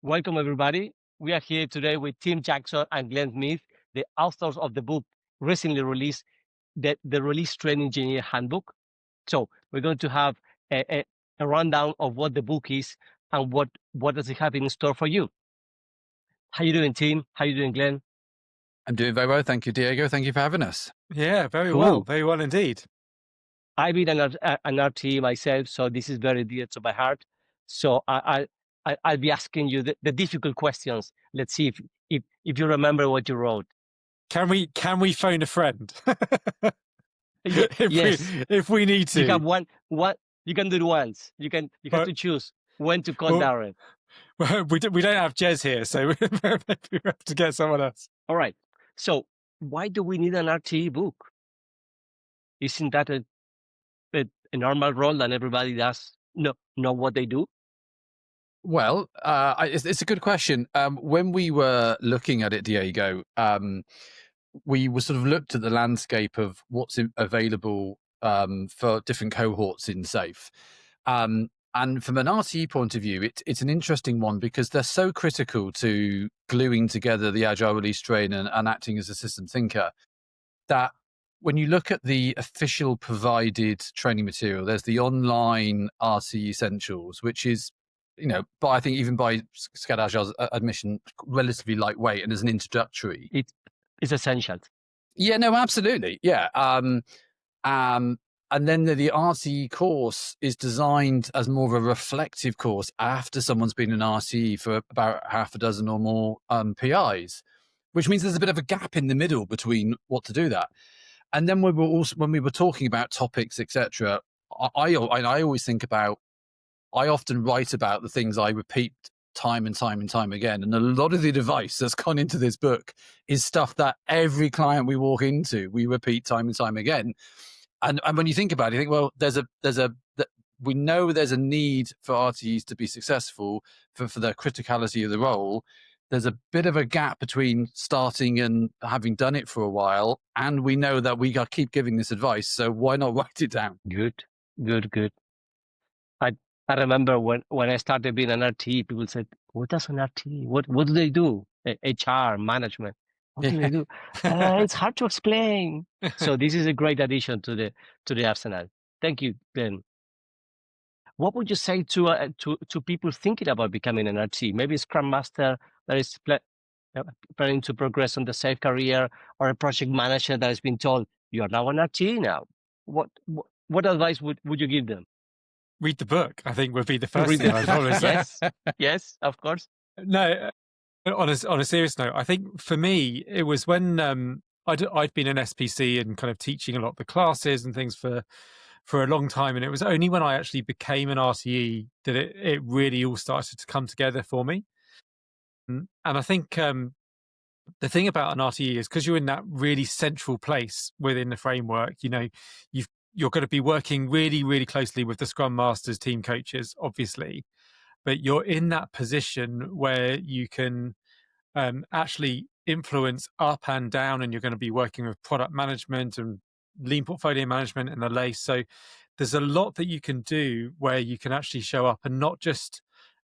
Welcome, everybody. We are here today with Tim Jackson and Glenn Smith, the authors of the book recently released, the Release Train Engineer Handbook. So we're going to have a rundown of what the book is and what does it have in store for you. How you doing, Tim? How you doing, Glenn? I'm doing very well. Thank you, Diego. Thank you for having us. Yeah, very Cool. well. Very well indeed. I've been an RTE myself, so this is very dear to my heart. So I'll be asking you the difficult questions. Let's see if you remember what you wrote. Can we phone a friend? Yes. If we need to. You have one. You can do it once. You have to choose when to call Darren. Well, we don't have Jez here, so we have to get someone else. All right. So why do we need an RTE book? Isn't that a normal role that everybody does know what they do? Well, it's a good question. When we were looking at it, Diego, we were sort of looked at the landscape of what's available for different cohorts in SAFe. And from an RTE point of view, it's an interesting one because they're so critical to gluing together the Agile release train and acting as a system thinker that when you look at the official provided training material, there's the online RTE Essentials, which is, but I think even by SCAD Agile's admission, relatively lightweight and as an introductory. It's essential. Yeah, no, absolutely. Yeah. And then the RTE course is designed as more of a reflective course after someone's been in RTE for about half a dozen or more PIs, which means there's a bit of a gap in the middle between what to do that. And then when we were talking about topics, etc., I always think about, I often write about the things I repeat time and time and time again. And a lot of the advice that's gone into this book is stuff that every client we walk into, we repeat time and time again. And when you think about it, you think, well, we know there's a need for RTEs to be successful for the criticality of the role. There's a bit of a gap between starting and having done it for a while, and we know that we got to keep giving this advice. So why not write it down? Good. I remember when I started being an RTE, people said, "What does an RTE? What do they do? HR management? What do they do? It's hard to explain." So this is a great addition to the arsenal. Thank you, Glenn. What would you say to people thinking about becoming an RTE? Maybe a Scrum Master that is planning to progress on the SAFe career, or a project manager that has been told, "You are now an RTE now." What advice would you give them? Read the book, I think, would be the first thing I'd probably say. Yes, of course. No, on a serious note, I think for me, it was when I'd been an SPC and kind of teaching a lot of the classes and things for a long time. And it was only when I actually became an RTE that it really all started to come together for me. And I think the thing about an RTE is because you're in that really central place within the framework, you're going to be working really, really closely with the Scrum Masters, team coaches, obviously, but you're in that position where you can actually influence up and down, and you're going to be working with product management and lean portfolio management and the lace. So there's a lot that you can do where you can actually show up and not just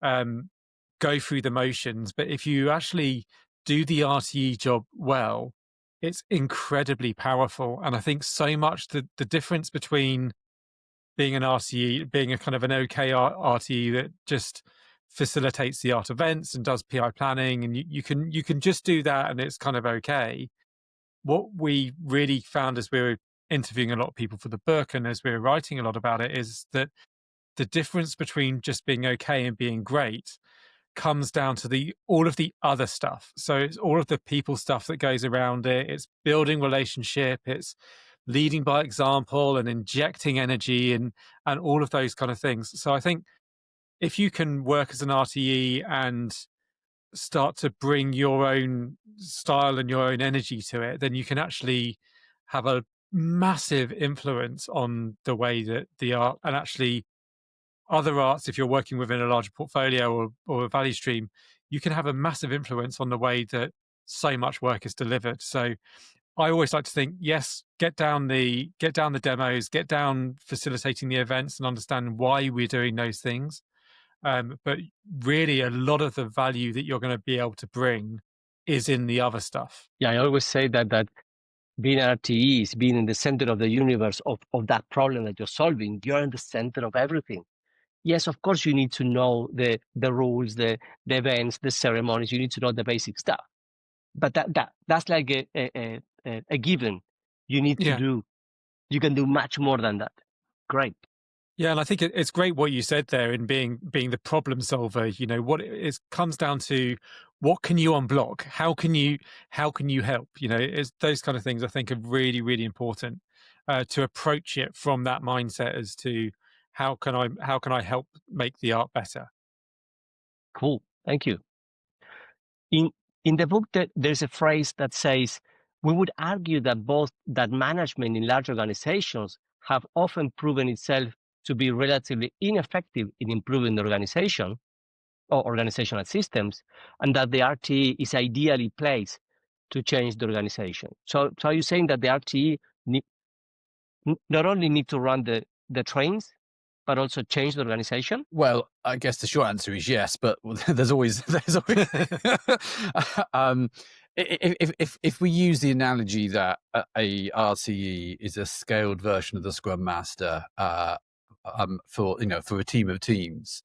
go through the motions, but if you actually do the RTE job well, it's incredibly powerful. And I think so much the difference between being an RTE, being a kind of an okay RTE that just facilitates the art events and does PI planning, and you can just do that and it's kind of okay. What we really found as we were interviewing a lot of people for the book and as we were writing a lot about it is that the difference between just being okay and being great comes down to all of the other stuff. So it's all of the people stuff that goes around it. It's building relationship. It's leading by example and injecting energy and all of those kind of things. So I think if you can work as an RTE and start to bring your own style and your own energy to it, then you can actually have a massive influence on the way that the art and actually other arts, if you're working within a larger portfolio or a value stream, you can have a massive influence on the way that so much work is delivered. So I always like to think, yes, get down the demos, get down facilitating the events and understand why we're doing those things. But really, a lot of the value that you're going to be able to bring is in the other stuff. Yeah, I always say that being an RTE is being in the center of the universe of that problem that you're solving. You're in the center of everything. Yes, of course, you need to know the rules, the events, the ceremonies. You need to know the basic stuff. But that's like a given. You need to do. You can do much more than that. Great. Yeah, and I think it's great what you said there in being the problem solver. You know, what it comes down to, what can you unblock? How can you help? You know, it's those kind of things I think are really, really important to approach it from that mindset as to how can I help make the art better? Cool. Thank you. In the book, there's a phrase that says, we would argue that management in large organizations have often proven itself to be relatively ineffective in improving the organization or organizational systems, and that the RTE is ideally placed to change the organization. So are you saying that the RTE not only need to run the trains, but also change the organization? Well, I guess the short answer is yes, but there's always if we use the analogy that a RTE is a scaled version of the Scrum Master for a team of teams,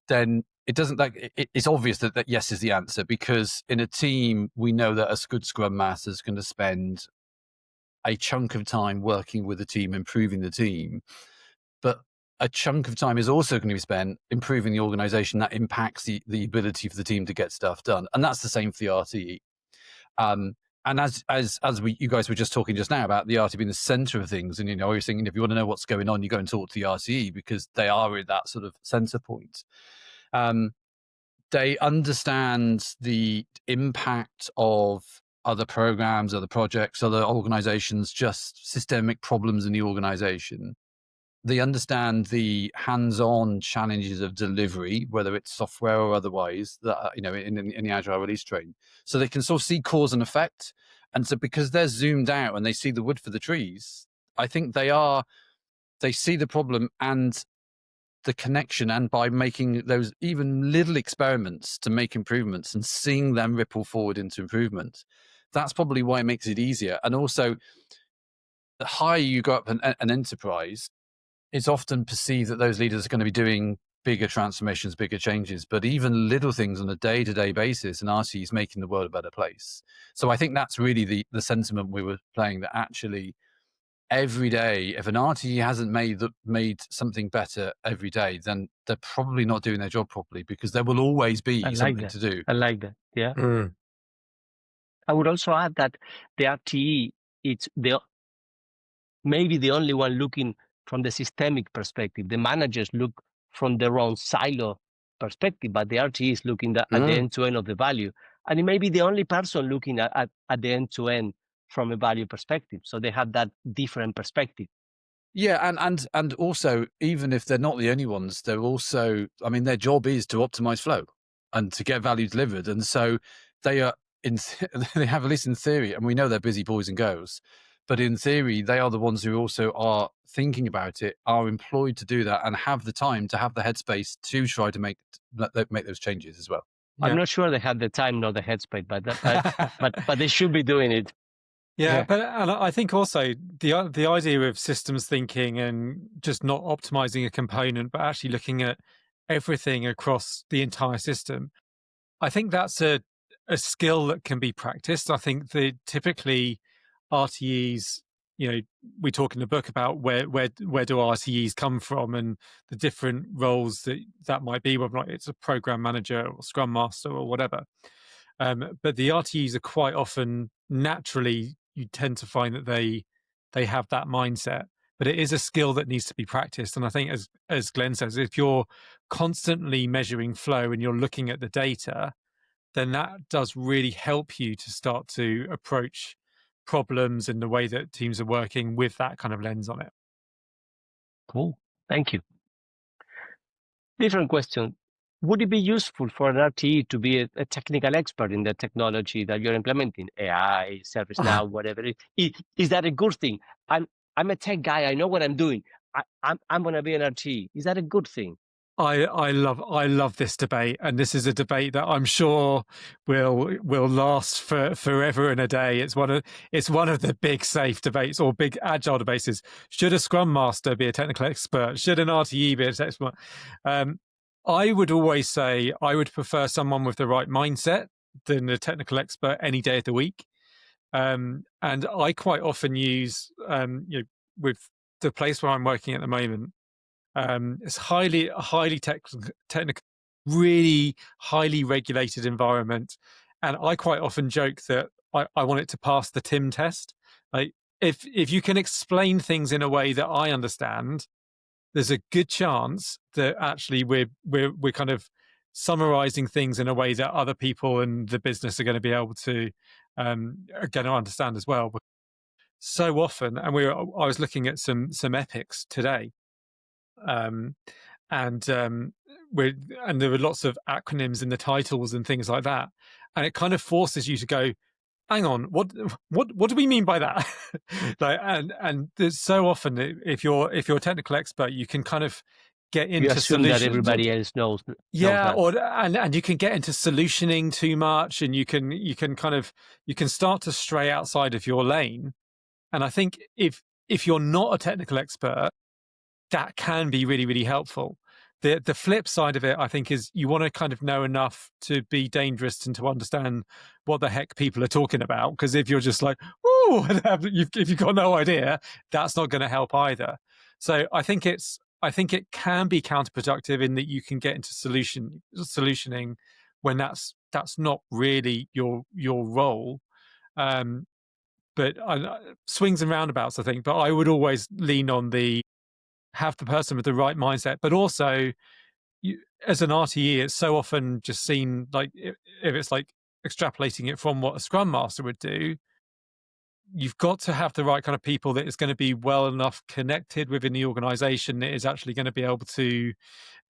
then it doesn't it's obvious that yes is the answer, because in a team we know that a good Scrum Master is going to spend a chunk of time working with the team, improving the team, but a chunk of time is also going to be spent improving the organization that impacts the ability for the team to get stuff done. And that's the same for the RTE. And as you guys were just talking just now about the RTE being the center of things, and I was thinking, if you want to know what's going on, you go and talk to the RTE, because they are at that sort of center point. They understand the impact of other programs, other projects, other organizations, just systemic problems in the organization. They understand the hands-on challenges of delivery, whether it's software or otherwise, that in the Agile release train. So they can sort of see cause and effect. And so because they're zoomed out and they see the wood for the trees, I think they see the problem and the connection, and by making those even little experiments to make improvements and seeing them ripple forward into improvement, that's probably why it makes it easier. And also, the higher you go up an enterprise, it's often perceived that those leaders are going to be doing bigger transformations, bigger changes, but even little things on a day-to-day basis, and RTE is making the world a better place. So I think that's really the sentiment we were playing, that actually every day, if an RTE hasn't made something better every day, then they're probably not doing their job properly, because there will always be something to do. I like that. Yeah. I would also add that the RTE, it's maybe the only one looking from the systemic perspective. The managers look from their own silo perspective, but the RTE is looking at the end-to-end of the value. And it may be the only person looking at the end-to-end from a value perspective. So they have that different perspective. Yeah, and also, even if they're not the only ones, they're also, their job is to optimize flow and to get value delivered. And so they are, they have, at least in theory, and we know they're busy boys and girls, but in theory, they are the ones who also are thinking about it, are employed to do that, and have the time to have the headspace to try to make those changes as well. Yeah. I'm not sure they have the time nor the headspace, but they should be doing it. Yeah, but and I think also the idea of systems thinking and just not optimizing a component, but actually looking at everything across the entire system, I think that's a skill that can be practiced. I think that typically RTEs, we talk in the book about where do RTEs come from and the different roles that might be, whether or not it's a program manager or scrum master or whatever. But the RTEs are quite often, naturally, you tend to find that they have that mindset, but it is a skill that needs to be practiced. And I think, as Glenn says, if you're constantly measuring flow and you're looking at the data, then that does really help you to start to approach problems in the way that teams are working with that kind of lens on it. Cool. Thank you. Different question. Would it be useful for an RTE to be a technical expert in the technology that you're implementing? AI, ServiceNow, whatever it is. Is that a good thing? I'm a tech guy. I know what I'm doing. I'm going to be an RTE. Is that a good thing? I love this debate, and this is a debate that I'm sure will last for forever and a day. It's one of the big safe debates or big agile debates. Is should a Scrum Master be a technical expert? Should an RTE be a technical expert? I would always say I would prefer someone with the right mindset than a technical expert any day of the week. And I quite often use with the place where I'm working at the moment. It's highly technical, really highly regulated environment, and I quite often joke that I want it to pass the Tim test. Like if you can explain things in a way that I understand, there's a good chance that actually we're kind of summarizing things in a way that other people in the business are going to be able to understand as well. But so often, and I was looking at some epics today. And there were lots of acronyms in the titles and things like that, and it kind of forces you to go, hang on, what do we mean by that? Like, and there's so often if you're a technical expert, you can kind of get into you assume solutions that everybody else knows yeah, that. and you can get into solutioning too much, and you can start to stray outside of your lane. And I think if you're not a technical expert, that can be really, really helpful. The flip side of it, I think, is you want to kind of know enough to be dangerous and to understand what the heck people are talking about. Because if you're just like, "Ooh," if you've got no idea, that's not going to help either. So I think it can be counterproductive in that you can get into solutioning when that's not really your role. But swings and roundabouts, I think. But I would always lean on have the person with the right mindset, but also as an RTE, it's so often just seen like if it's like extrapolating it from what a Scrum Master would do, you've got to have the right kind of people that is going to be well enough connected within the organization that is actually going to be able to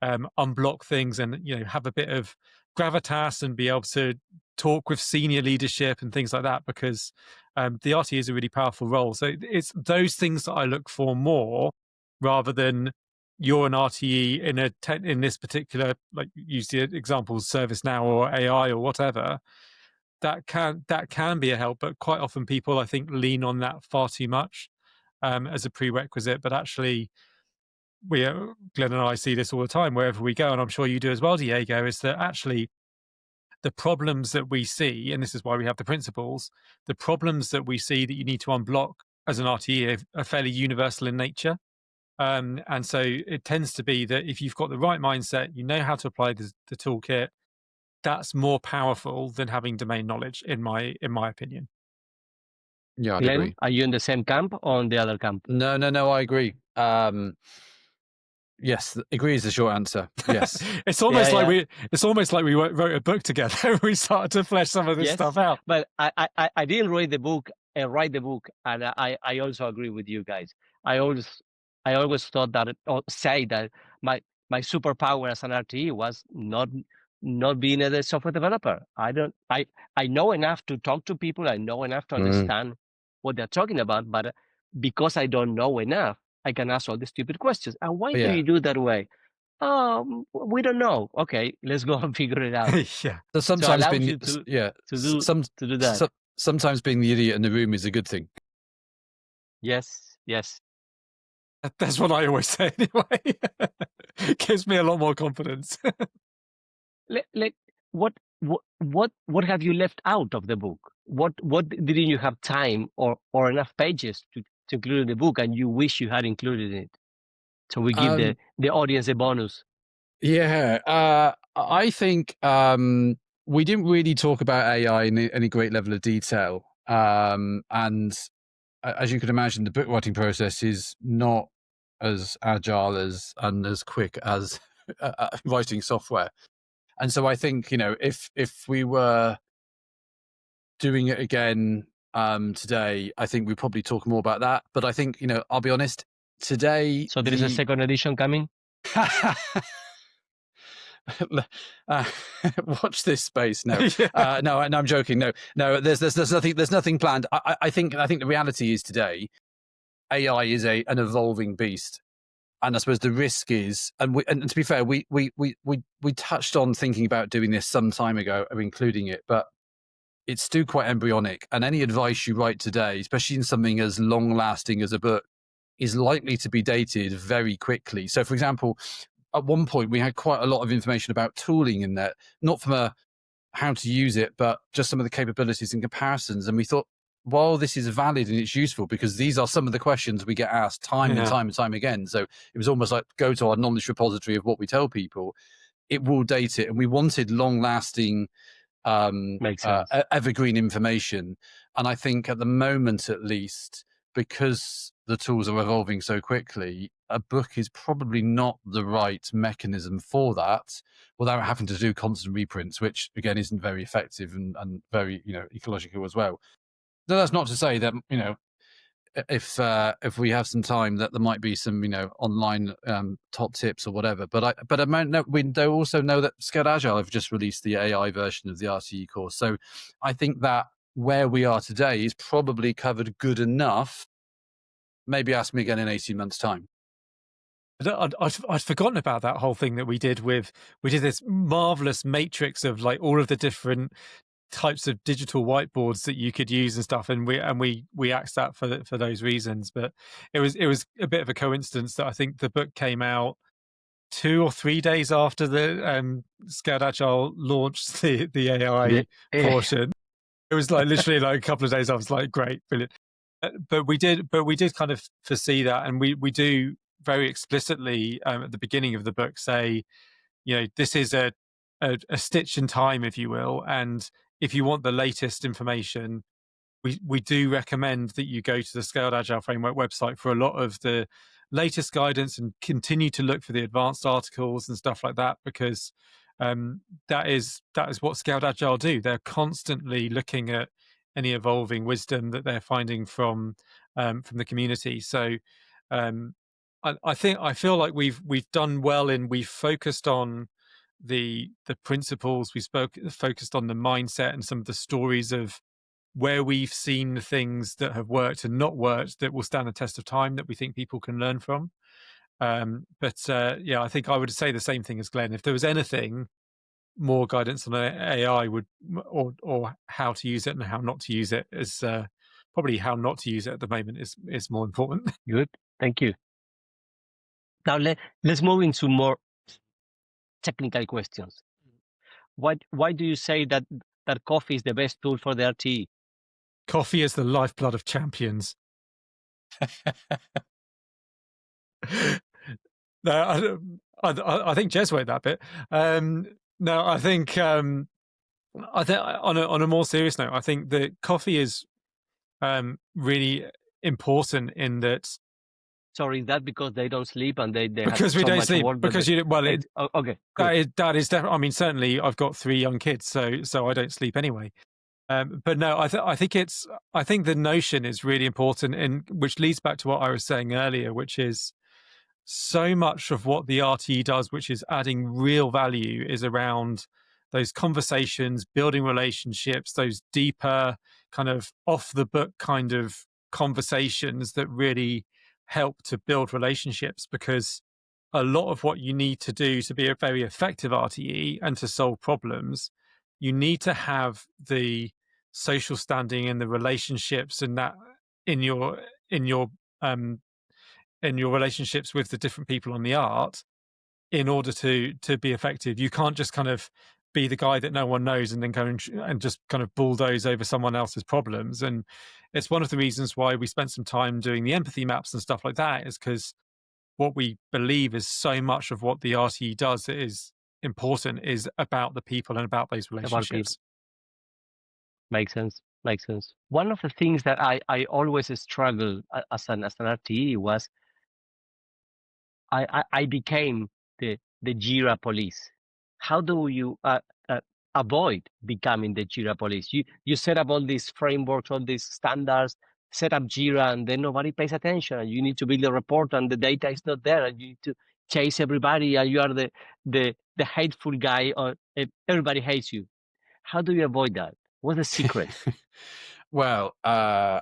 unblock things and have a bit of gravitas and be able to talk with senior leadership and things like that, because the RTE is a really powerful role. So it's those things that I look for more, rather than you're an RTE in this particular, like use the examples ServiceNow or AI or whatever. That can be a help, but quite often people, I think, lean on that far too much as a prerequisite. But actually, Glenn and I see this all the time wherever we go, and I'm sure you do as well, Diego, is that actually the problems that we see, and this is why we have the principles, the problems that we see that you need to unblock as an RTE are fairly universal in nature. And so it tends to be that if you've got the right mindset, you know how to apply the toolkit, that's more powerful than having domain knowledge, in my opinion. Yeah, I Glenn, agree. are you in the same camp or on the other camp? No, I agree. Yes, agree is the short answer. Yes. It's almost like we wrote a book together. We started to flesh some of this stuff out. But I didn't write the book, and I also agree with you guys. I always thought that, or say that my superpower as an RTE was not being a software developer. I know enough to talk to people. I know enough to understand what they're talking about, but because I don't know enough, I can ask all the stupid questions. And why do you do it that way? We don't know. Okay, let's go and figure it out. Yeah. So sometimes so being to do that. Sometimes being the idiot in the room is a good thing. Yes. That's what I always say anyway. Gives me a lot more confidence. What have you left out of the book? What didn't you have time or enough pages to include in the book, and you wish you had included it? So we give the audience a bonus. Yeah, I think we didn't really talk about AI in any great level of detail, and as you can imagine, the book writing process is not as agile and as quick as writing software. And so I think, if we were doing it again today, I think we'd probably talk more about that. But I think, I'll be honest, today... So there is a second edition coming? Watch this space. No, no, I'm joking. No, there's nothing planned. I think the reality is today, AI is an evolving beast. And I suppose the risk is, and to be fair, we touched on thinking about doing this some time ago, including it, but it's still quite embryonic. And any advice you write today, especially in something as long lasting as a book, is likely to be dated very quickly. So, for example, at one point we had quite a lot of information about tooling in there, not from a how to use it, but just some of the capabilities and comparisons. And we thought, while this is valid and it's useful, because these are some of the questions we get asked time and time and time again. So it was almost like go to our knowledge repository of what we tell people. It will date it. And we wanted long lasting, evergreen information. And I think at the moment, at least, because the tools are evolving so quickly, a book is probably not the right mechanism for that, without having to do constant reprints, which again isn't very effective and very ecological as well. No, that's not to say that if we have some time that there might be some online top tips or whatever. But we also know that Scaled Agile have just released the AI version of the RTE course. So I think that where we are today is probably covered good enough. Maybe ask me again in 18 months' time. I'd forgotten about that whole thing that we did this marvelous matrix of like all of the different types of digital whiteboards that you could use and stuff, and we axed that for those reasons. But it was a bit of a coincidence that I think the book came out 2 or 3 days after the Scaled Agile launched the AI portion. It was like literally like a couple of days. I was like, great, brilliant. But we did kind of foresee that, and we do very explicitly at the beginning of the book say, this is a stitch in time, if you will, and if you want the latest information, we do recommend that you go to the Scaled Agile Framework website for a lot of the latest guidance, and continue to look for the advanced articles and stuff like that, because that is what Scaled Agile do. They're constantly looking at any evolving wisdom that they're finding from the community. So I feel like we've done well in we've focused on the principles, we focused on the mindset and some of the stories of where we've seen things that have worked and not worked that will stand the test of time, that we think people can learn from. I think I would say the same thing as Glenn. If there was anything more guidance on AI or how to use it and how not to use it, is probably how not to use it at the moment is more important. Good, thank you. Now let's move into more technical questions. Why do you say that coffee is the best tool for the RTE? Coffee is the lifeblood of champions. No, I think Jez wrote that bit. No, I think on a more serious note, I think that coffee is really important in that. Sorry, is that because they don't sleep and they because have we so don't much sleep work because okay. That is definitely. I mean, certainly I've got 3 young kids, so I don't sleep anyway. But no, I think the notion is really important, and which leads back to what I was saying earlier, which is so much of what the RTE does, which is adding real value, is around those conversations, building relationships, those deeper kind of off the book kind of conversations that really help to build relationships. Because a lot of what you need to do to be a very effective RTE and to solve problems, you need to have the social standing and the relationships, and that in your relationships with the different people on the art, in order to be effective. You can't just kind of be the guy that no one knows and then go and just kind of bulldoze over someone else's problems. And it's one of the reasons why we spent some time doing the empathy maps and stuff like that, is because what we believe is so much of what the RTE does that is important is about the people and about those relationships. Makes sense. One of the things that I always struggled as an RTE was I became the Jira police. How do you avoid becoming the Jira police? You set up all these frameworks, all these standards, set up Jira, and then nobody pays attention. And you need to build a report, and the data is not there, and you need to chase everybody, and you are the hateful guy, or everybody hates you. How do you avoid that? What's the secret? Well, I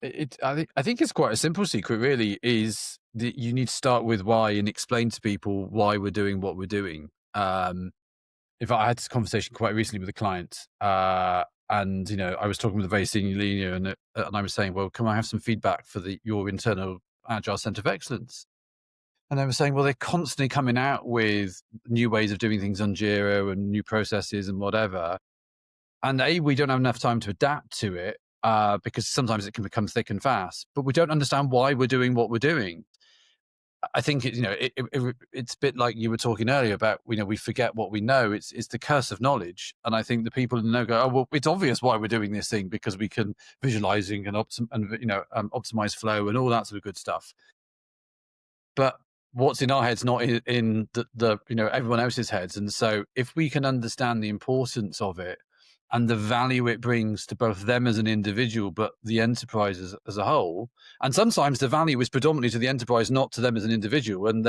think it's quite a simple secret, really, is you need to start with why and explain to people why we're doing what we're doing. If I had this conversation quite recently with a client, and I was talking with a very senior leader, and I was saying, well, can I have some feedback for your internal Agile Center of Excellence? And they were saying, well, they're constantly coming out with new ways of doing things on Jira and new processes and whatever. And we don't have enough time to adapt to it because sometimes it can become thick and fast, but we don't understand why we're doing what we're doing. I think it's a bit like you were talking earlier about, we forget what we know. It's the curse of knowledge. And I think the people who know go, oh, well, it's obvious why we're doing this thing because we can visualizing and optimize flow and all that sort of good stuff. But what's in our heads, not in the everyone else's heads. And so if we can understand the importance of it and the value it brings to both them as an individual, but the enterprise as a whole. And sometimes the value is predominantly to the enterprise, not to them as an individual. And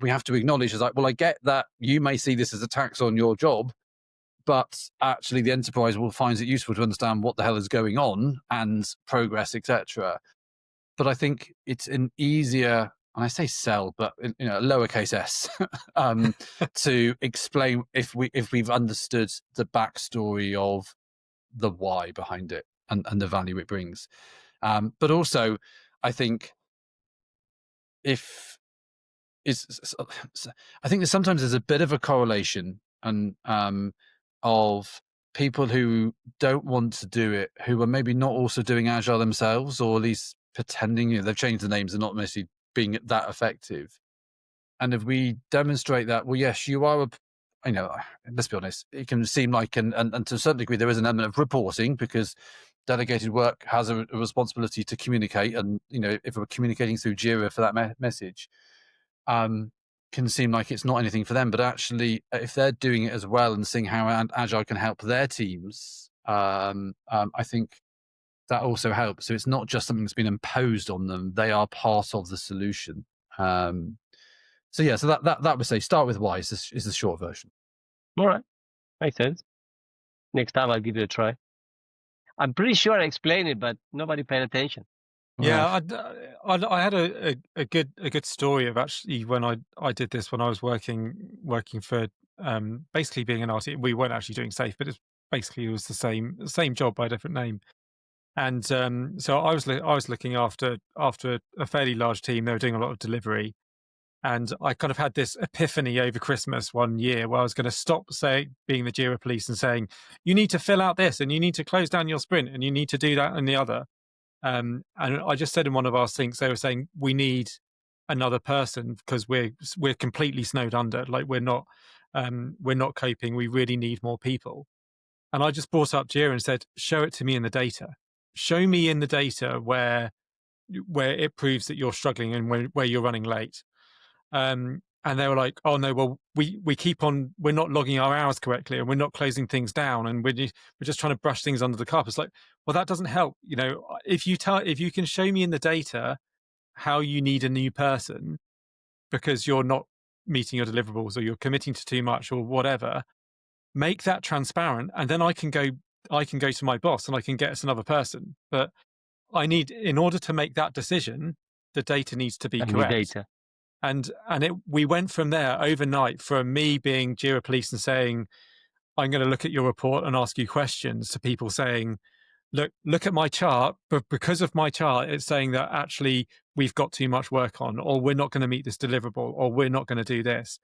we have to acknowledge as like, well, I get that you may see this as a tax on your job, but actually the enterprise will find it useful to understand what the hell is going on and progress, etc. But I think it's an easier, and I say sell, but lowercase s, to explain if we've understood the backstory of the why behind it and the value it brings. But also, I think I think that sometimes there's a bit of a correlation of people who don't want to do it, who are maybe not also doing Agile themselves, or at least pretending they've changed the names and not necessarily being that effective. And if we demonstrate that, well, yes, you are let's be honest, it can seem like, and to a certain degree, there is an element of reporting because delegated work has a responsibility to communicate. And, if we're communicating through Jira for that message, can seem like it's not anything for them. But actually, if they're doing it as well and seeing how Agile can help their teams, I think that also helps. So it's not just something that's been imposed on them; they are part of the solution. So that would say start with why is the short version. All right, makes sense. Next time I'll give it a try. I'm pretty sure I explained it, but nobody paid attention. Yeah, I had a good story of actually when I did this when I was working for basically being an RTE. We weren't actually doing safe, but it was the same job by a different name. And so I was looking after a fairly large team. They were doing a lot of delivery, and I kind of had this epiphany over Christmas one year where I was going to stop being the Jira police and saying, you need to fill out this and you need to close down your sprint and you need to do that and the other. And I just said in one of our syncs, they were saying we need another person because we're completely snowed under. Like we're not coping. We really need more people. And I just brought up Jira and said, show it to me in the data. Show me in the data where it proves that you're struggling and where you're running late. And they were like, oh no, well we keep on, we're not logging our hours correctly and we're not closing things down and we're just trying to brush things under the carpet. It's like, well, that doesn't help. If you can show me in the data how you need a new person because you're not meeting your deliverables or you're committing to too much or whatever, make that transparent. And then I can go to my boss and I can get us another person. But in order to make that decision, the data needs to be correct. Data. And we went from there overnight from me being Jira police and saying, I'm going to look at your report and ask you questions, to people saying, look at my chart, but because of my chart, it's saying that actually we've got too much work on, or we're not going to meet this deliverable, or we're not going to do this.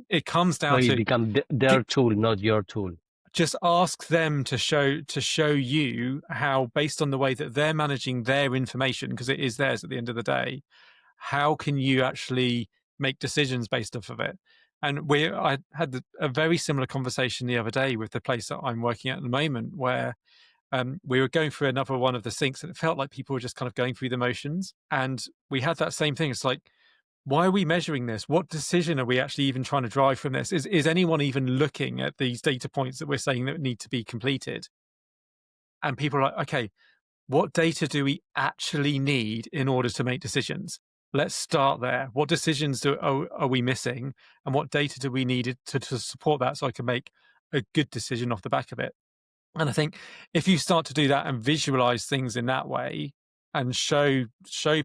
It comes down to become their tool, not your tool. Just ask them to show you how, based on the way that they're managing their information, because it is theirs at the end of the day, how can you actually make decisions based off of it? And I had a very similar conversation the other day with the place that I'm working at the moment, where we were going through another one of the syncs and it felt like people were just kind of going through the motions. And we had that same thing. It's like, why are we measuring this? What decision are we actually even trying to drive from this? Is anyone even looking at these data points that we're saying that need to be completed? And people are like, okay, what data do we actually need in order to make decisions? Let's start there. What decisions are we missing? And what data do we need to support that so I can make a good decision off the back of it? And I think if you start to do that and visualize things in that way, and show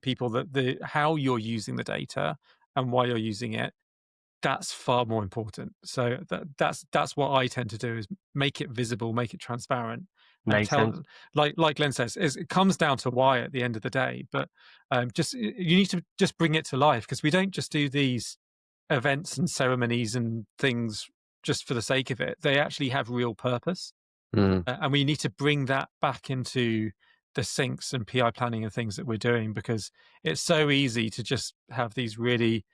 people that how you're using the data and why you're using it, that's far more important. So that's what I tend to do, is make it visible, make it transparent, and Makes sense. like Glenn says, it comes down to why at the end of the day. But just you need to just bring it to life, because we don't just do these events and ceremonies and things just for the sake of it. They actually have real purpose. And we need to bring that back into the syncs and PI planning and things that we're doing, because it's so easy to just have these really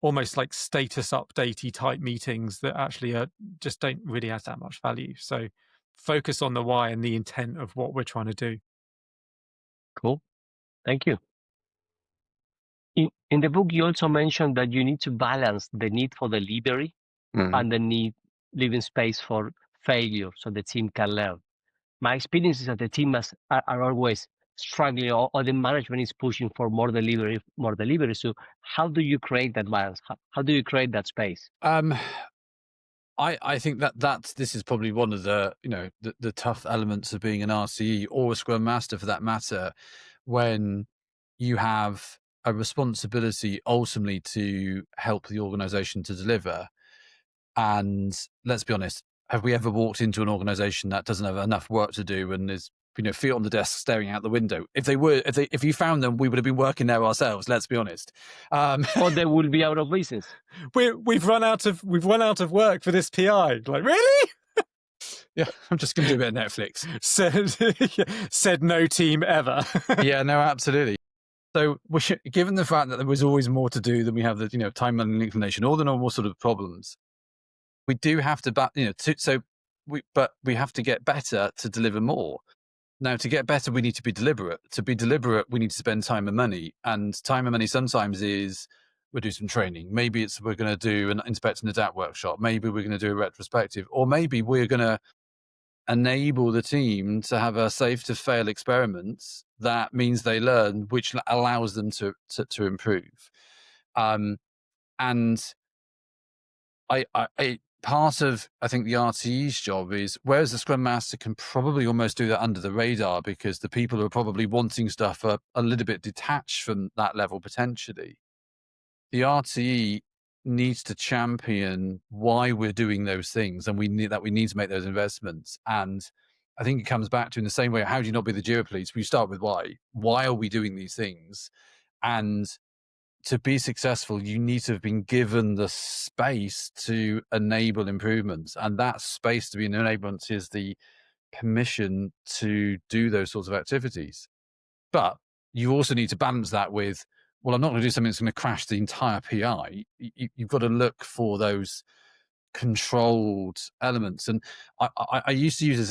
almost like status updatey type meetings that actually just don't really add that much value. So focus on the why and the intent of what we're trying to do. Cool. Thank you. In the book, you also mentioned that you need to balance the need for delivery and the need leaving space for failure so the team can learn. My experience is that the team are always struggling, or the management is pushing for more delivery. So how do you create that balance? How do you create that space? I think this is probably one of the the tough elements of being an RCE or a Scrum Master for that matter, when you have a responsibility ultimately to help the organization to deliver. And let's be honest, have we ever walked into an organization that doesn't have enough work to do and is feet on the desk staring out the window? If you found them, we would have been working there ourselves. Let's be honest. Or they will be out of business. We've run out of work for this PI. Like, really? Yeah, I'm just going to do a bit of Netflix. Said no team ever. Yeah, no, absolutely. So, given the fact that there was always more to do than we have the time management inclination, all the normal sort of problems, we do have to, but we have to get better to deliver more. Now, to get better, we need to be deliberate. To be deliberate, we need to spend time and money. And time and money sometimes is we'll do some training. Maybe we're going to do an inspect and adapt workshop. Maybe we're going to do a retrospective, or maybe we're going to enable the team to have a safe to fail experiments. That means they learn, which allows them to improve. And part of, I think, the RTE's job is, whereas the Scrum Master can probably almost do that under the radar because the people who are probably wanting stuff are a little bit detached from that level potentially. The RTE needs to champion why we're doing those things, and we need to make those investments. And I think it comes back to, in the same way, how do you not be the Jira police? We start with why. Why are we doing these things? And to be successful, you need to have been given the space to enable improvements. And that space to be an enablement is the permission to do those sorts of activities. But you also need to balance that with, well, I'm not going to do something that's going to crash the entire PI. You've got to look for those controlled elements. And I used to use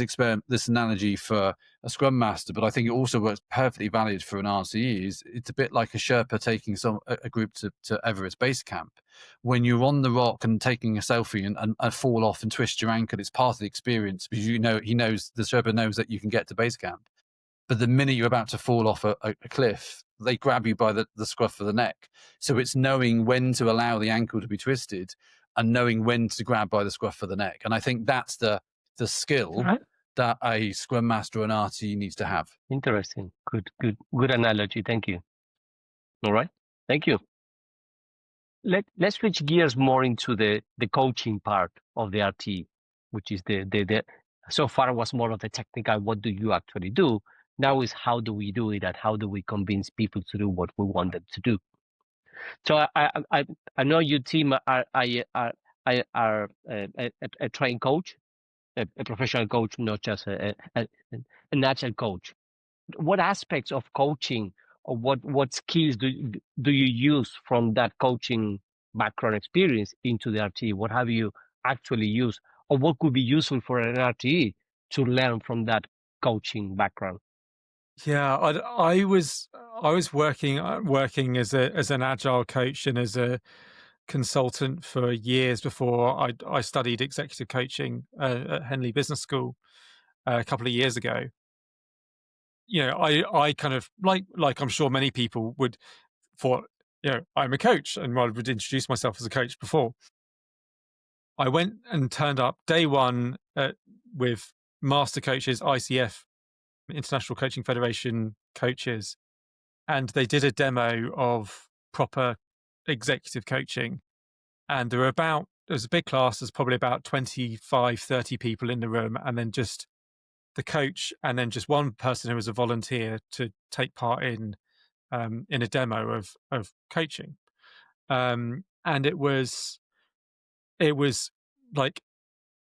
this analogy for a Scrum Master, but I think it also works perfectly valid for an RCE. It's a bit like a Sherpa taking a group to Everest Base Camp. When you're on the rock and taking a selfie and fall off and twist your ankle, it's part of the experience, because the Sherpa knows that you can get to base camp. But the minute you're about to fall off a cliff, they grab you by the scruff of the neck. So it's knowing when to allow the ankle to be twisted and knowing when to grab by the scruff of the neck. And I think that's the skill that a Scrum Master or an RT needs to have. Interesting. Good analogy. Thank you. All right. Thank you. Let's switch gears more into the coaching part of the RTE, which is the so far was more of the technical, what do you actually do? Now is how do we do it, and how do we convince people to do what we want them to do? So I know your team are a trained coach, a professional coach, not just an agile coach. What aspects of coaching, or what skills do you use from that coaching background experience into the RTE? What have you actually used, or what could be useful for an RTE to learn from that coaching background? Yeah, I was working as an agile coach and as a consultant for years before I studied executive coaching at Henley Business School a couple of years ago. I kind of like I'm sure many people would, thought, I'm a coach, and I would introduce myself as a coach before. I went and turned up day one with master coaches, ICF, International Coaching Federation coaches, and they did a demo of proper executive coaching. And there was a big class, there's probably about 25, 30 people in the room, and then just the coach, and then just one person who was a volunteer to take part in a demo of coaching. And it was like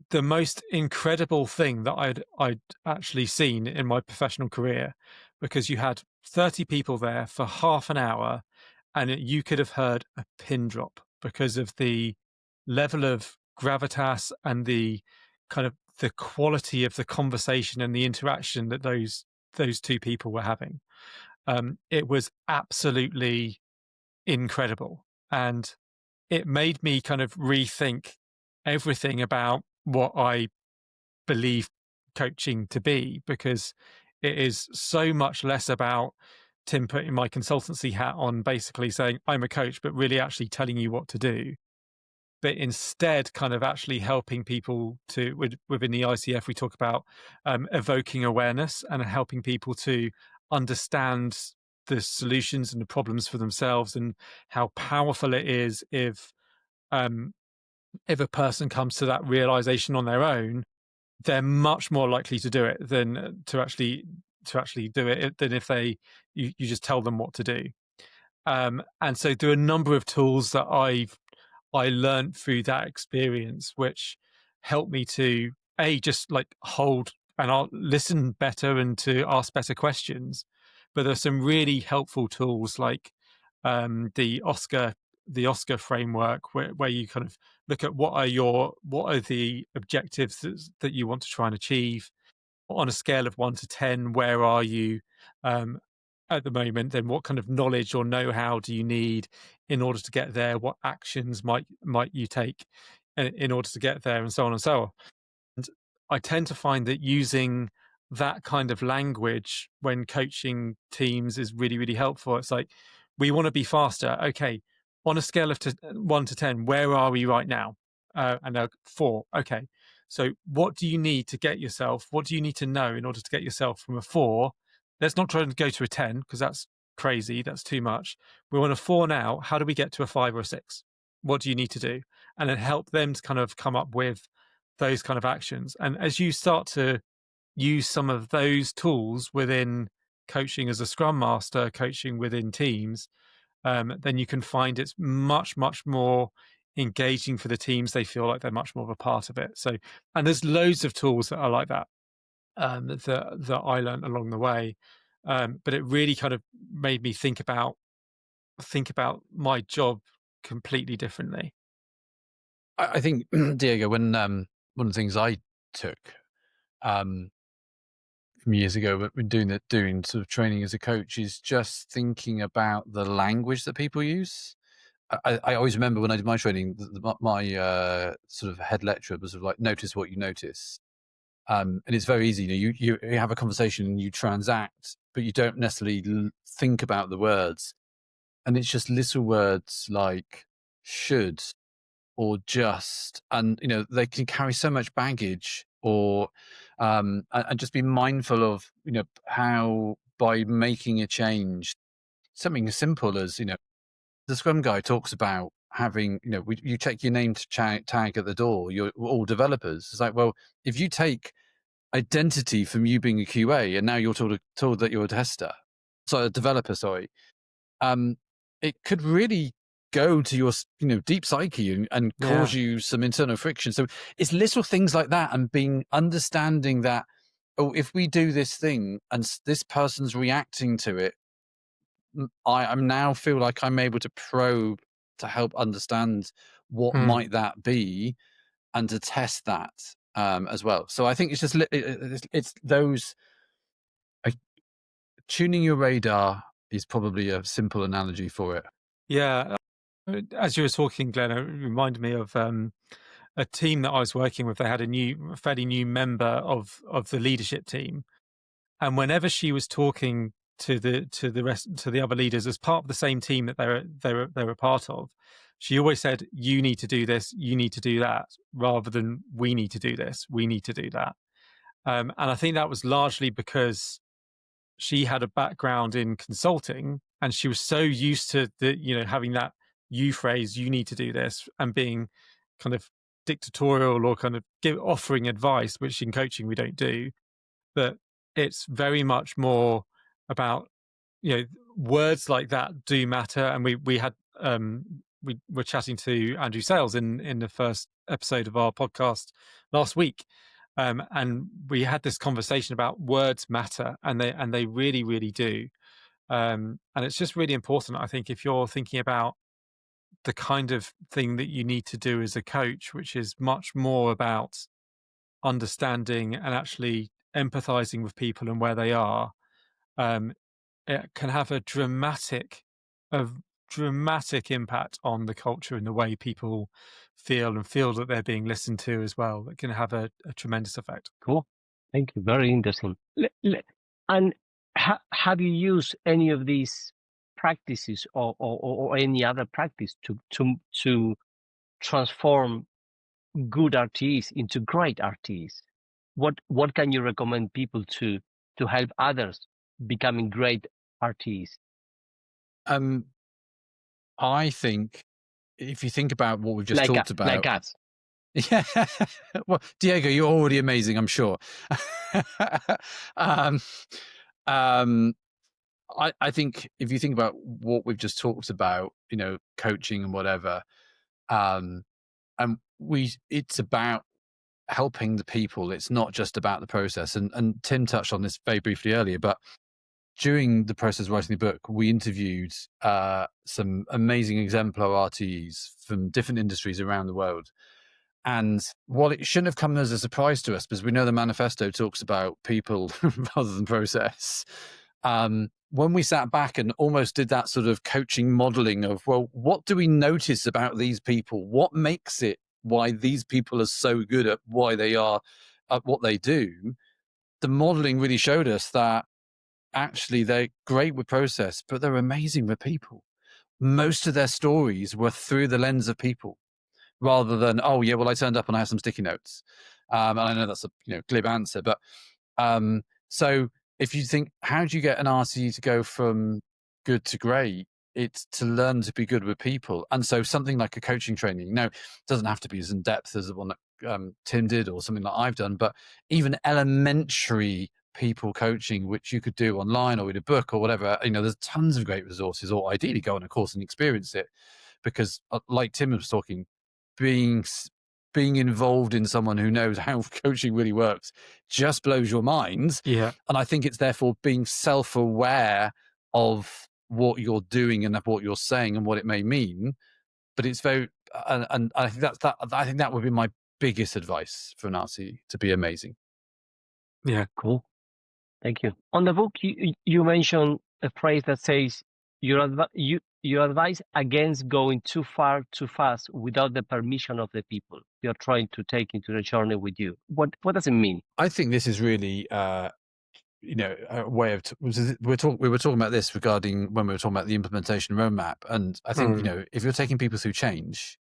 the most incredible thing that I'd actually seen in my professional career, because you had 30 people there for half an hour, and you could have heard a pin drop because of the level of gravitas and the kind of the quality of the conversation and the interaction that those two people were having. It was absolutely incredible, and it made me kind of rethink everything about what I believe coaching to be, because it is so much less about Tim putting my consultancy hat on, basically saying I'm a coach, but really actually telling you what to do. But instead, kind of actually helping people to, within the ICF, we talk about evoking awareness and helping people to understand the solutions and the problems for themselves, and how powerful it is if a person comes to that realization on their own. They're much more likely to do it than to actually do it, than if you just tell them what to do. And so there are a number of tools that I learned through that experience, which helped me to just like hold and I'll listen better and to ask better questions. But there's some really helpful tools like the Oscar framework, where you kind of look at what are the objectives that you want to try and achieve on a scale of 1 to 10. Where are you at the moment? Then what kind of knowledge or know-how do you need in order to get there? What actions might you take in order to get there, and so on and so on. And I tend to find that using that kind of language when coaching teams is really, really helpful. It's like, we want to be faster. Okay, on a scale of 1 to 10, where are we right now? And 4. Okay, so what do you need to get yourself? What do you need to know in order to get yourself from a 4? Let's not try to go to a 10, because that's crazy. That's too much. We're on a 4 now. How do we get to a 5 or a 6? What do you need to do? And then help them to kind of come up with those kind of actions. And as you start to use some of those tools within coaching as a scrum master, coaching within teams, then you can find it's much, much more engaging for the teams. They feel like they're much more of a part of it. So, and there's loads of tools that are like that, that I learned along the way. But it really kind of made me think about my job completely differently. I think, Diego, when one of the things I took from years ago when doing sort of training as a coach is just thinking about the language that people use. I always remember when I did my training, my sort of head lecturer was sort of like, notice what you notice. And it's very easy. You have a conversation and you transact, but you don't necessarily think about the words. And it's just little words like should or just, and they can carry so much baggage. Or and just be mindful of how, by making a change, something as simple as the Scrum guy talks about having you check your name tag at the door. You're all developers. It's like, well, if you take identity from you being a QA and now you're told that you're a tester, so a developer, sorry, it could really go to your deep psyche and cause you some internal friction. So it's little things like that, and understanding that, oh, if we do this thing and this person's reacting to it, I'm now feel like I'm able to probe to help understand what might that be, and to test that as well. So I think it's just it's those tuning your radar is probably a simple analogy for it. Yeah. As you were talking, Glenn, it reminded me of a team that I was working with. They had a fairly new member of the leadership team, and whenever she was talking to the other leaders as part of the same team that they were part of, she always said, "You need to do this, you need to do that," rather than "We need to do this, we need to do that." And I think that was largely because she had a background in consulting, and she was so used to having that you phrase, you need to do this, and being kind of dictatorial or kind of offering advice, which in coaching we don't do. But it's very much more about, words like that do matter. And we had we were chatting to Andrew Sales in the first episode of our podcast last week, and we had this conversation about words matter, and they really, really do. And it's just really important, I think, if you're thinking about the kind of thing that you need to do as a coach, which is much more about understanding and actually empathizing with people and where they are. It can have a dramatic impact on the culture and the way people feel that they're being listened to as well. It can have a tremendous effect. Cool. Thank you. Very interesting. And have you used any of these practices or any other practice to transform good RTEs into great RTEs? What can you recommend people to help others becoming great RTEs? I think if you think about what we've just talked about, like us. Yeah. Well, Diego, you're already amazing, I'm sure. I think if you think about what we've just talked about, coaching and whatever, and it's about helping the people. It's not just about the process. And Tim touched on this very briefly earlier, but during the process of writing the book, we interviewed some amazing exemplar RTEs from different industries around the world. And while it shouldn't have come as a surprise to us, because we know the manifesto talks about people rather than process, when we sat back and almost did that sort of coaching modeling of, well, what do we notice about these people? What makes it why these people are so good at why they are at what they do? The modeling really showed us that actually they're great with process, but they're amazing with people. Most of their stories were through the lens of people, rather than, oh yeah, well, I turned up and I had some sticky notes. And I know that's a glib answer, but so if you think, how do you get an RTE to go from good to great? It's to learn to be good with people. And so something like a coaching training, it doesn't have to be as in depth as the one that Tim did or something that I've done, but even elementary people coaching, which you could do online or with a book or whatever, there's tons of great resources, or ideally go on a course and experience it. Because like Tim was talking, being involved in someone who knows how coaching really works just blows your mind. Yeah. And I think it's therefore being self-aware of what you're doing and what you're saying and what it may mean. But it's very, and I think I think that would be my biggest advice for an RTE, to be amazing. Yeah. Cool. Thank you. On the book, you mentioned a phrase that says you advise against going too far too fast without the permission of the people you're trying to take into the journey with you. What does it mean? I think this is really a way of we were talking about this regarding when we were talking about the implementation roadmap, and I think if you're taking people through change,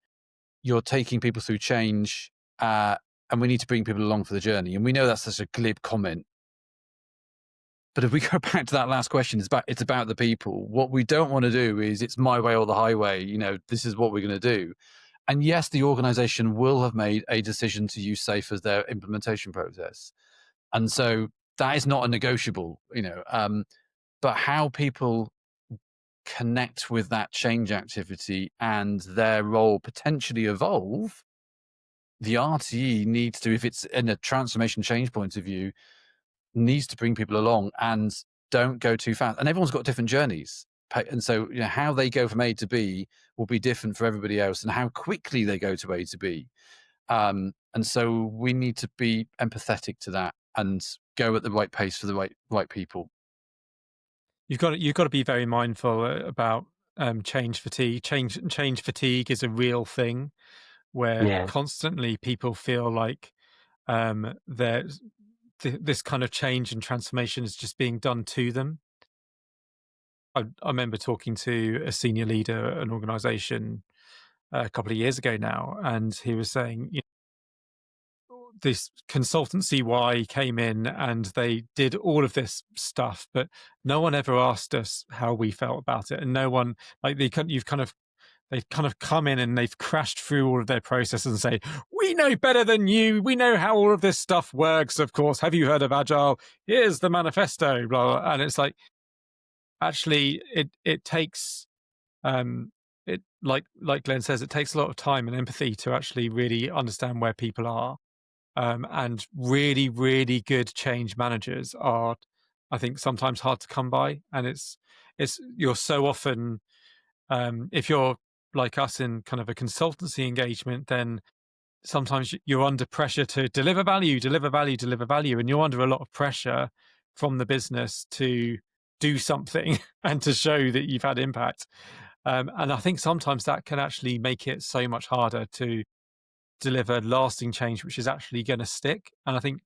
you're taking people through change, and we need to bring people along for the journey. And we know that's such a glib comment. But if we go back to that last question, it's about the people. What we don't want to do is it's my way or the highway. This is what we're going to do. And yes, the organization will have made a decision to use SAFe as their implementation process. And so that is not a negotiable, but how people connect with that change activity and their role potentially evolve, the RTE needs to, if it's in a transformation change point of view, needs to bring people along and don't go too fast. And everyone's got different journeys. And so how they go from A to B will be different for everybody else, and how quickly they go to A to B. And so we need to be empathetic to that and go at the right pace for the right people. You've got to be very mindful about change fatigue. Change fatigue is a real thing where constantly people feel like there's this kind of change and transformation is just being done to them. I remember talking to a senior leader at an organization a couple of years ago now, and he was saying, this consultancy Y came in and they did all of this stuff, but no one ever asked us how we felt about it, and no one like they've kind of come in and they've crashed through all of their processes and say, we know better than you. We know how all of this stuff works. Of course, have you heard of Agile? Here's the manifesto, blah, blah. And it's like, actually, it takes it like Glenn says, it takes a lot of time and empathy to actually really understand where people are. And really, really good change managers are, I think, sometimes hard to come by. And it's you're so often, if you're like us in kind of a consultancy engagement, then sometimes you're under pressure to deliver value, and you're under a lot of pressure from the business to do something and to show that you've had impact. And I think sometimes that can actually make it so much harder to deliver lasting change, which is actually going to stick. And I think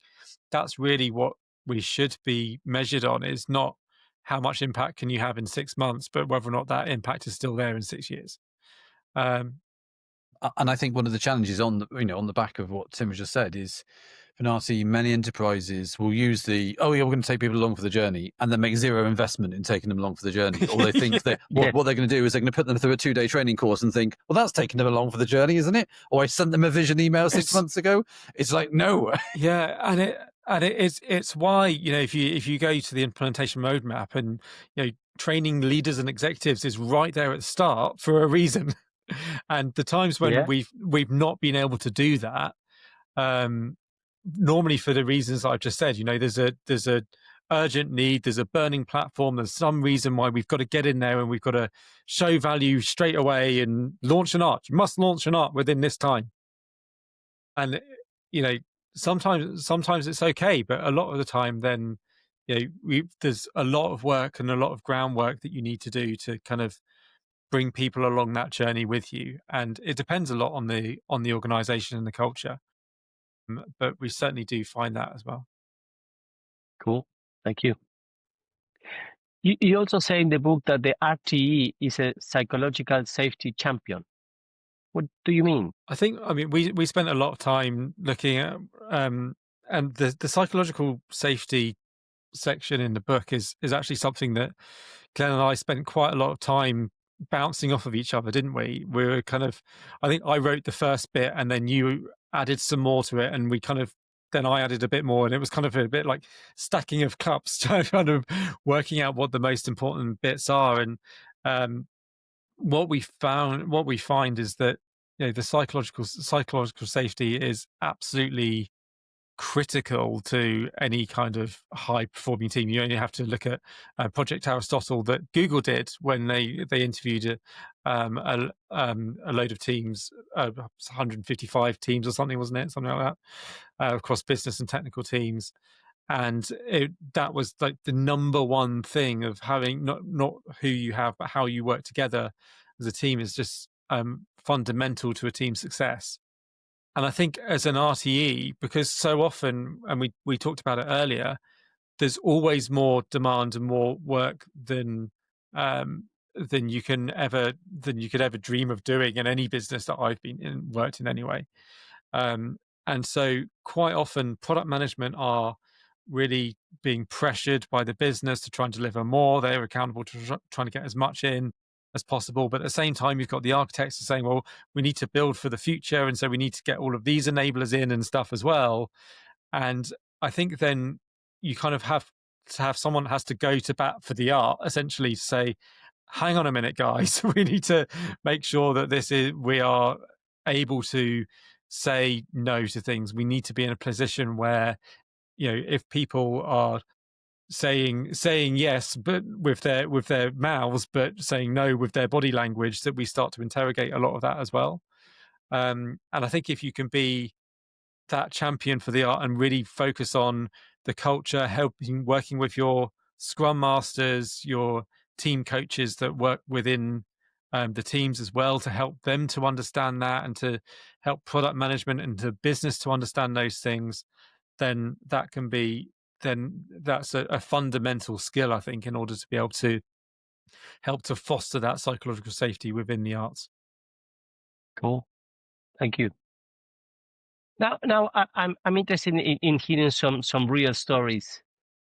that's really what we should be measured on, is not how much impact can you have in 6 months, but whether or not that impact is still there in 6 years. And I think one of the challenges on the back of what Tim has just said is, for RTE, many enterprises will use we're going to take people along for the journey, and then make zero investment in taking them along for the journey. Or they think that what they're going to do is they're going to put them through a 2-day training course and think, well, that's taking them along for the journey, isn't it? Or I sent them a vision email 6 months ago. It's like, no. Yeah, and it's why, if you go to the implementation roadmap, and training leaders and executives is right there at the start for a reason. And the times when we've not been able to do that, normally for the reasons I've just said, there's a urgent need, there's a burning platform, there's some reason why we've got to get in there and we've got to show value straight away and launch an art. You must launch an art within this time. And sometimes it's okay, but a lot of the time, then there's a lot of work and a lot of groundwork that you need to do to kind of bring people along that journey with you. And it depends a lot on the organization and the culture, but we certainly do find that as well. Cool, thank you. You also say in the book that the RTE is a psychological safety champion. What do you mean? We spent a lot of time looking at and the psychological safety section in the book is actually something that Glenn and I spent quite a lot of time bouncing off of each other, didn't we? We were kind of, I think I wrote the first bit and then you added some more to it, and then I added a bit more, and it was kind of a bit like stacking of cups, kind of working out what the most important bits are. And what we find is that the psychological safety is absolutely critical to any kind of high performing team. You only have to look at Project Aristotle that Google did when they interviewed a load of teams, 155 teams or something, wasn't it? Something like that, across business and technical teams. And that was like the number one thing of having not who you have, but how you work together as a team is just fundamental to a team's success. And I think as an RTE, because so often, and we talked about it earlier, there's always more demand and more work than you could ever dream of doing in any business that I've worked in anyway. And so quite often product management are really being pressured by the business to try and deliver more. They're accountable to trying to get as much in as possible. But at the same time, you've got the architects saying, well, we need to build for the future. And so we need to get all of these enablers in and stuff as well. And I think then you kind of have to have someone has to go to bat for the art, essentially, to say, hang on a minute, guys, we need to make sure that we are able to say no to things. We need to be in a position where, if people are saying yes, but with their mouths, but saying no with their body language, that we start to interrogate a lot of that as well. And I think if you can be that champion for the art and really focus on the culture, working with your scrum masters, your team coaches that work within the teams as well, to help them to understand that and to help product management and to business to understand those things, then that's a fundamental skill, I think, in order to be able to help to foster that psychological safety within the arts. Cool. Thank you. Now I'm interested in hearing some real stories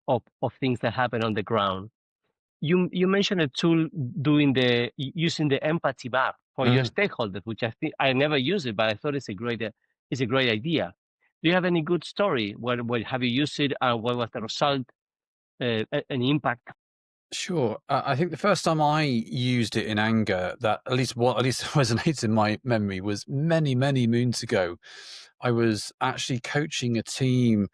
of things that happen on the ground. You mentioned a tool using the empathy map for your stakeholders, which I think I never used it, but I thought it's a great idea. Do you have any good story? Where have you used it? And what was the result? Any impact? Sure. I think the first time I used it in anger, that at least resonates in my memory, was many, many moons ago. I was actually coaching a team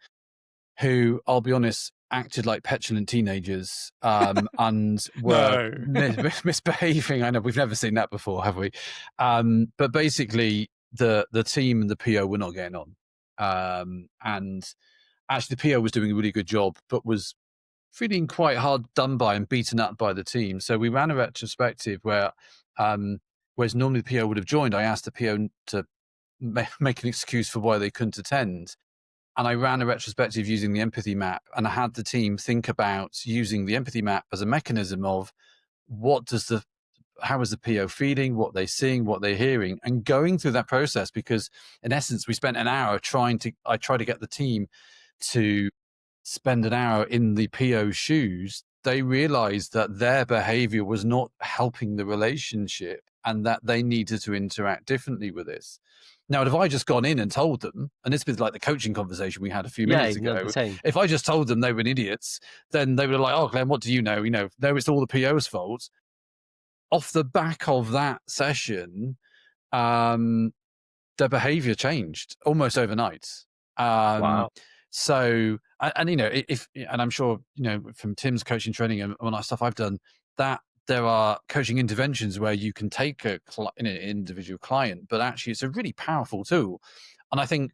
who, I'll be honest, acted like petulant teenagers and were No. misbehaving. I know we've never seen that before, have we? But basically, the team and the PO were not getting on, and actually the PO was doing a really good job, but was feeling quite hard done by and beaten up by the team. So we ran a retrospective where, whereas normally the PO would have joined, I asked the PO to make an excuse for why they couldn't attend. And I ran a retrospective using the empathy map, and I had the team think about using the empathy map as a mechanism of how is the PO feeling, what they're seeing, what they're hearing, and going through that process. Because in essence, we spent an hour I tried to get the team to spend an hour in the PO's shoes. They realized that their behavior was not helping the relationship and that they needed to interact differently with this. Now, if I just gone in and told them, and this was like the coaching conversation we had a few minutes It's not ago, the same. if I just told them they were idiots, then they were like, oh, Glenn, what do you know? No, it's all the PO's fault. Off the back of that session, their behavior changed almost overnight. Wow. So, and and I'm sure, from Tim's coaching training and all that stuff I've done, that there are coaching interventions where you can take an individual client, but actually it's a really powerful tool. And I think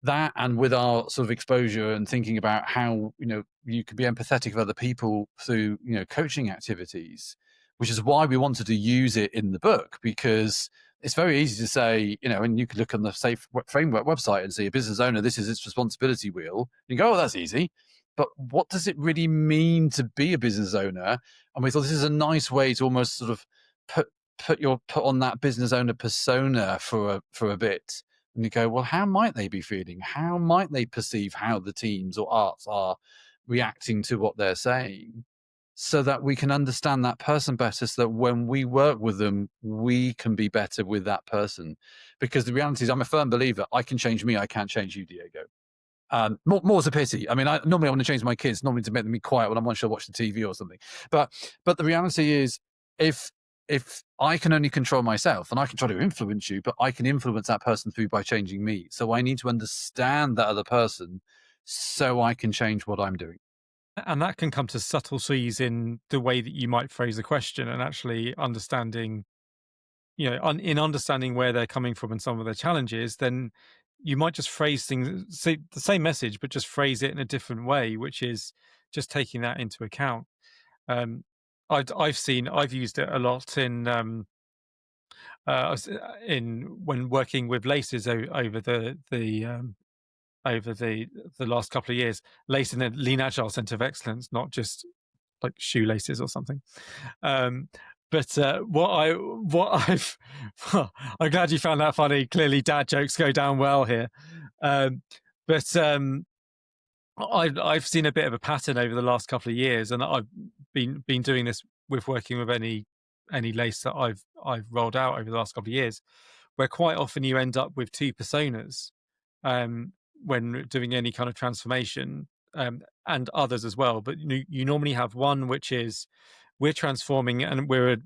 that, and with our sort of exposure and thinking about how, you can be empathetic of other people through, coaching activities, which is why we wanted to use it in the book, because it's very easy to say, and you could look on the Safe Framework website and see a business owner, this is its responsibility wheel. You go, oh, that's easy. But what does it really mean to be a business owner? And we thought this is a nice way to almost sort of put on that business owner persona for a bit. And you go, well, how might they be feeling? How might they perceive how the teams or arts are reacting to what they're saying, so that we can understand that person better, so that when we work with them, we can be better with that person. Because the reality is, I'm a firm believer, I can change me, I can't change you, Diego. More's a pity. I mean, normally I want to change my kids, normally to make them be quiet when I want to watch the TV or something. But the reality is, if I can only control myself, and I can try to influence you, but I can influence that person through by changing me. So I need to understand that other person so I can change what I'm doing. And that can come to subtleties in the way that you might phrase a question, and actually understanding, in understanding where they're coming from and some of their challenges, then you might just phrase things, say the same message, but just phrase it in a different way, which is just taking that into account. I've used it a lot when working with laces over the last couple of years. Lace in the Lean Agile Center of Excellence, not just like shoelaces or something. But I'm glad you found that funny. Clearly, dad jokes go down well here. But I've seen a bit of a pattern over the last couple of years, and I've been doing this with working with any lace that I've rolled out over the last couple of years, where quite often you end up with two personas when doing any kind of transformation, and others as well. But you normally have one which is, we're transforming, and we're a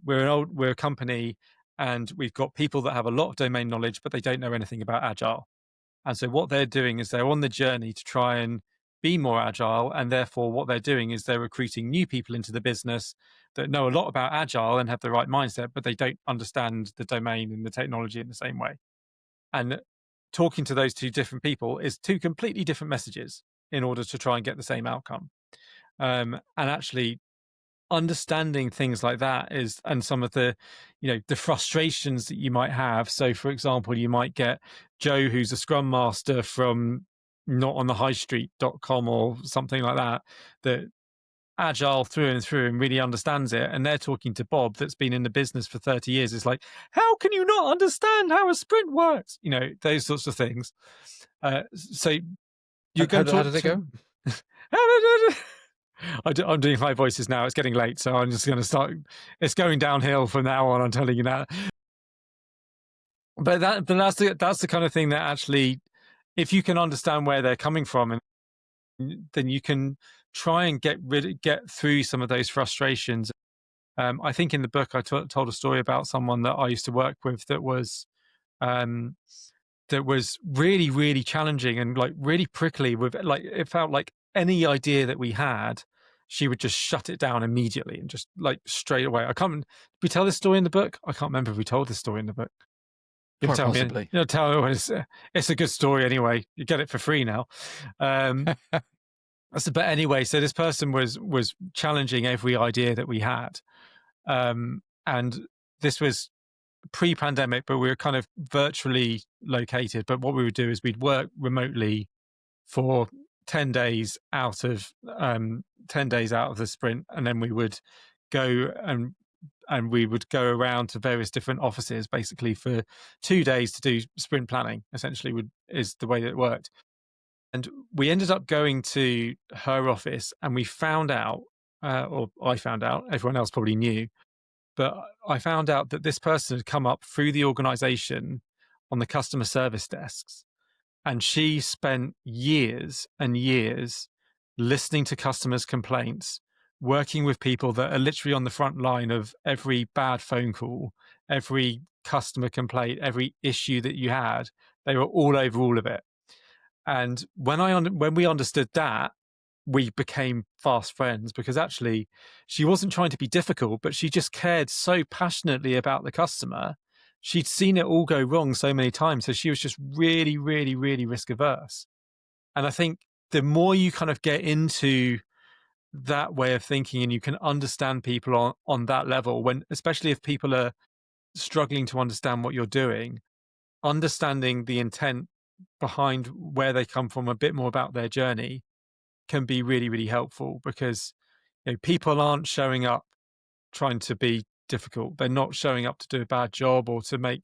company, and we've got people that have a lot of domain knowledge, but they don't know anything about Agile. And so what they're doing is they're on the journey to try and be more agile, and therefore what they're doing is they're recruiting new people into the business that know a lot about Agile and have the right mindset, but they don't understand the domain and the technology in the same way. And talking to those two different people is two completely different messages in order to try and get the same outcome. And actually understanding things like that is, and some of the, the frustrations that you might have. So for example, you might get Joe, who's a scrum master from not on the high street.com or something like that Agile through and through and really understands it, and they're talking to Bob that's been in the business for 30 years. It's like, how can you not understand how a sprint works? Those sorts of things. So you're going to talk. How did it go? I'm doing high voices now. It's getting late, so I'm just going to start. It's going downhill from now on. I'm telling you that. But that's the kind of thing that actually, if you can understand where they're coming from, and then you can try and get through some of those frustrations. I think in the book I told a story about someone that I used to work with that was really, really challenging and like really prickly. With like, it felt like any idea that we had, she would just shut it down immediately and just like straight away. Did we tell this story in the book? I can't remember if we told this story in the book. You'll tell Possibly. me. Tell me. It's a good story anyway. You get it for free now. But anyway, so this person was challenging every idea that we had, and this was pre-pandemic, but we were kind of virtually located. But what we would do is we'd work remotely for 10 days out of the sprint, and then we would go and we would go around to various different offices basically for 2 days to do sprint planning. Essentially, is the way that it worked. And we ended up going to her office, and we found out, or I found out, everyone else probably knew, but I found out that this person had come up through the organization on the customer service desks, and she spent years and years listening to customers' complaints, working with people that are literally on the front line of every bad phone call, every customer complaint, every issue that you had. They were all over all of it. And when we understood that, we became fast friends, because actually she wasn't trying to be difficult, but she just cared so passionately about the customer. She'd seen it all go wrong so many times. So she was just really, really, really risk averse. And I think the more you kind of get into that way of thinking and you can understand people on that level, especially if people are struggling to understand what you're doing, understanding the intent behind where they come from, a bit more about their journey, can be really, really helpful, because people aren't showing up trying to be difficult. They're not showing up to do a bad job or to make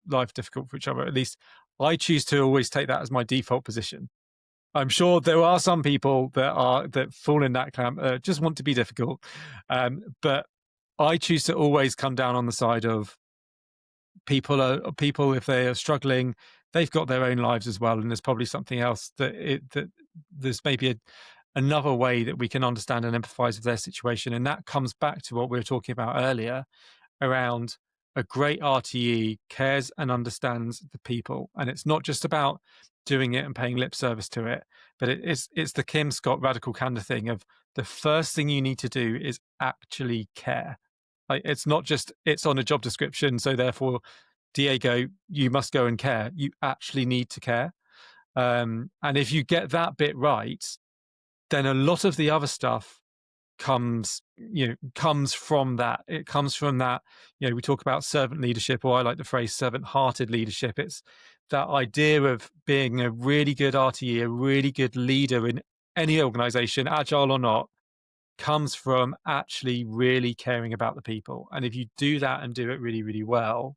life difficult for each other. At least I choose to always take that as my default position. I'm sure there are some people that fall in that camp, just want to be difficult. But I choose to always come down on the side of people, if they are struggling, they've got their own lives as well, and there's probably something else that there's maybe another way that we can understand and empathize with their situation. And that comes back to what we were talking about earlier around a great RTE cares and understands the people. And it's not just about doing it and paying lip service to it, but it's the Kim Scott radical candor thing of the first thing you need to do is actually care. Like, it's not just it's on a job description, so therefore, Diego, you must go and care. You actually need to care. And if you get that bit right, then a lot of the other stuff comes from that. It comes from that, we talk about servant leadership, or I like the phrase servant-hearted leadership. It's that idea of being a really good RTE, a really good leader in any organization, agile or not, comes from actually really caring about the people. And if you do that and do it really, really well,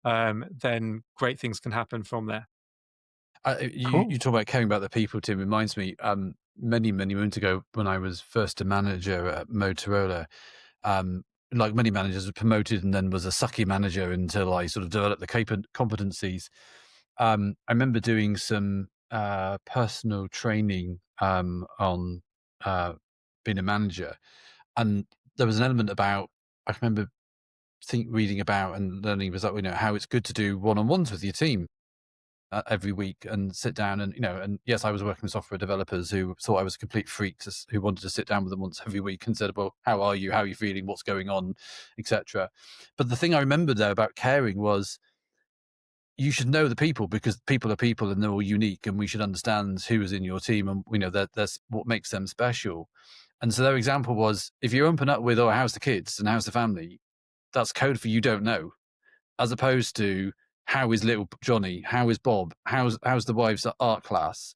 then great things can happen from there. You talk about caring about the people, Tim. Reminds me, many moons ago, when I was first a manager at Motorola, like many managers, was promoted and then was a sucky manager until I sort of developed the competencies. I remember doing some personal training on being a manager, and there was an element about, I remember reading about and learning was that, how it's good to do one-on-ones with your team every week and sit down and, and yes, I was working with software developers who thought I was a complete freak, who wanted to sit down with them once every week and said, well, how are you? How are you feeling? What's going on? Etc. But the thing I remembered though about caring was, you should know the people, because people are people and they're all unique, and we should understand who is in your team, and that's what makes them special. And so their example was, if you open up with, oh, how's the kids and how's the family, that's code for you don't know, as opposed to, how is little Johnny? How is Bob? How's the wives at art class?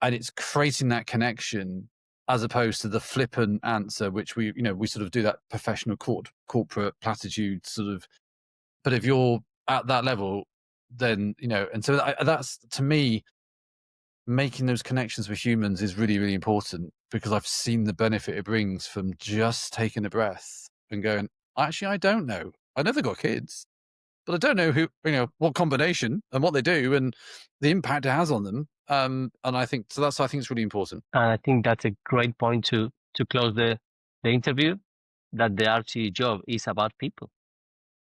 And it's creating that connection as opposed to the flippant answer, which we sort of do that professional corporate platitude sort of. But if you're at that level, then, and so that's, to me, making those connections with humans is really, really important, because I've seen the benefit it brings from just taking a breath and going, actually, I don't know. I know they've got kids, but I don't know who, what combination and what they do and the impact it has on them. And I think it's really important. And I think that's a great point to close the interview, that the RTE job is about people.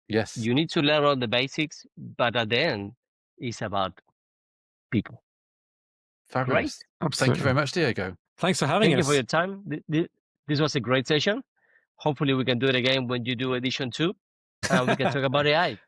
Yes. You need to learn all the basics, but at the end, it's about people. Fabulous. Great. Thank you very much, Diego. Thanks for having us. Thank you for your time. This was a great session. Hopefully we can do it again when you do edition 2, and we can talk about AI.